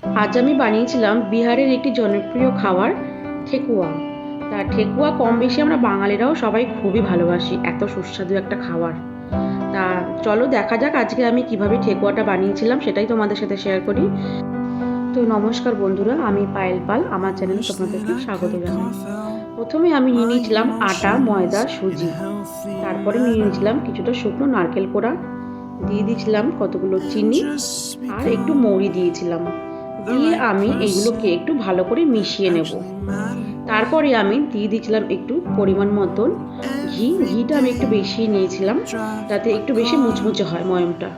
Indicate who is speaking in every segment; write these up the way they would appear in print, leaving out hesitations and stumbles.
Speaker 1: আজ আমি বানিয়েছিলাম বিহারের একটি জনপ্রিয় খাবার ঠেকুয়া। তা ঠেকুয়া কম বেশি আমরা বাঙালিরাও সবাই খুবই ভালোবাসি, এত সুস্বাদু একটা খাবার। তা চলো দেখা যাক আজকে আমি কিভাবে ঠেকুয়াটা বানিয়েছিলাম, সেটাই তোমাদের সাথে শেয়ার করি। তো নমস্কার বন্ধুরা, আমি পায়েল পাল, আমার চ্যানেলে তোমাদেরকে স্বাগত জানাই। প্রথমে আমি নিয়ে নিয়েছিলাম আটা, ময়দা, সুজি। তারপরে নিয়ে নিয়েছিলাম কিছুটা শুকনো নারকেল কোড়া, দিয়ে দিয়েছিলাম কতগুলো চিনি আর একটু মৌরি দিয়েছিলাম। দিয়ে আমি এইগুলোকে একটু ভালো করে মিশিয়ে নেব। তারপরে আমি দিয়ে দিয়েছিলাম একটু পরিমাণ মতন ঘিটা আমি একটু বেশি নিয়েছিলাম, যাতে একটু বেশি মুচমুচে হয় ময়মটা।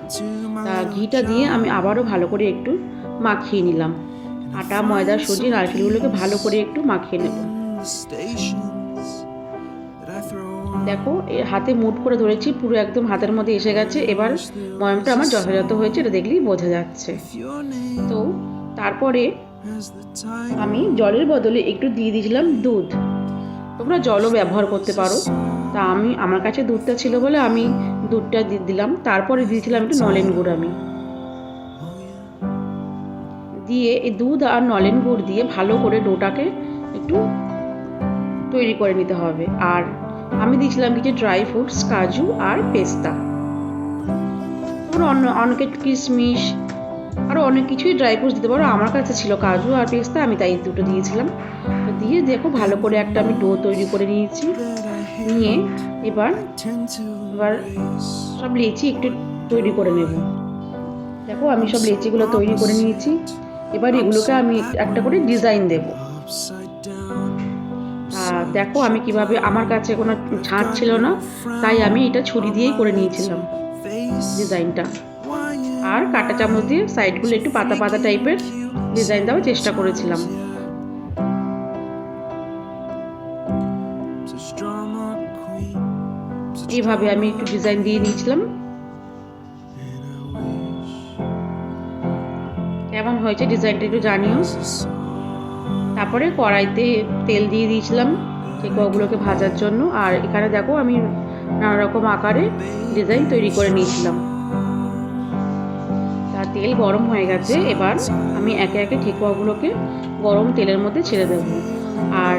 Speaker 1: তা ঘিটা দিয়ে আমি আবারও ভালো করে একটু মাখিয়ে নিলাম। আটা, ময়দা, সুজি, নারকেলগুলোকে ভালো করে একটু মাখিয়ে নেব। দেখো হাতে মুঠ করে ধরেছি, পুরো একদম হাতের মধ্যে এসে গেছে। এবার ময়মটা আমার যথাযথ হয়েছে, এটা দেখলেই বোঝা যাচ্ছে। তো তারপরে আমি জলের বদলে একটু দিয়ে দিয়েছিলাম দুধ। তোমরা জলও ব্যবহার করতে পারো। তা আমার কাছে দুধটা ছিল বলে আমি দুধটা দিয়ে দিলাম। তারপরে দিয়েছিলাম একটু নলেন গুড়। আমি দিয়ে এই দুধ আর নলেন গুড় দিয়ে ভালো করে ডোটাকে একটু তৈরি করে নিতে হবে। আর আমি দিয়েছিলাম কিছু ড্রাই ফ্রুটস, কাজু আর পেস্তা। তোমরা অনেকে কিশমিশ আরও অনেক কিছুই ড্রাই ফ্রুটস দিতে পারো। আমার কাছে ছিল কাজু আর পেস্তা, আমি তাই দুটো দিয়েছিলাম। তো দিয়ে দেখো ভালো করে একটা আমি ডো তৈরি করে নিয়েছি। নিয়ে এবার সব লেচি একটু তৈরি করে নেব। দেখো আমি সব লেচিগুলো তৈরি করে নিয়েছি। এবার এগুলোকে আমি একটা করে ডিজাইন দেব। দেখো আমি কিভাবে, আমার কাছে কোনো ছাঁচ ছিল না, তাই আমি এটা ছুরি দিয়েই করে নিয়েছিলাম ডিজাইনটা। আর কাঁটা চামচ দিয়ে সাইডগুলো একটু পাতা পাতা টাইপের ডিজাইন দেওয়ার চেষ্টা করেছিলাম। এইভাবে আমি একটু ডিজাইন দিয়ে নিয়েছিলাম। কেমন হয়েছে ডিজাইনটা একটু জানিও। তারপরে কড়াইতে তেল দিয়ে দিয়েছিলাম ঠেকুয়াগুলোকে ভাজার জন্য। আর এখানে দেখো আমি নানা রকম আকারে ডিজাইন তৈরি করে নিয়েছিলাম। তা তেল গরম হয়ে গেছে, এবার আমি একে একে ঠেকুয়াগুলোকে গরম তেলের মধ্যে ছেড়ে দেব। আর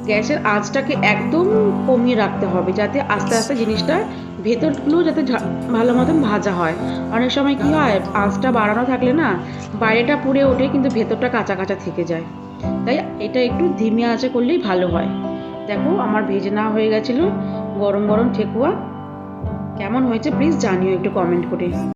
Speaker 1: গ্যাসের আঁচটাকে একদম কমিয়ে রাখতে হবে, যাতে আস্তে আস্তে জিনিসটা ভেতরগুলো যাতে ভালো মতন ভাজা হয়। অনেক সময় কি হয়, আঁচটা বাড়ানো থাকলে না বাইরেটা পুড়ে ওঠে, কিন্তু ভেতরটা কাঁচা কাঁচা থেকে যায়। তাই এটা একটু ধিমে আঁচে করলেই ভালো হয়। দেখো আমার ভেজে নেওয়া হয়ে গেছিলো গরম গরম ঠেকুয়া। কেমন হয়েছে প্লিজ জানিও একটু কমেন্ট করে।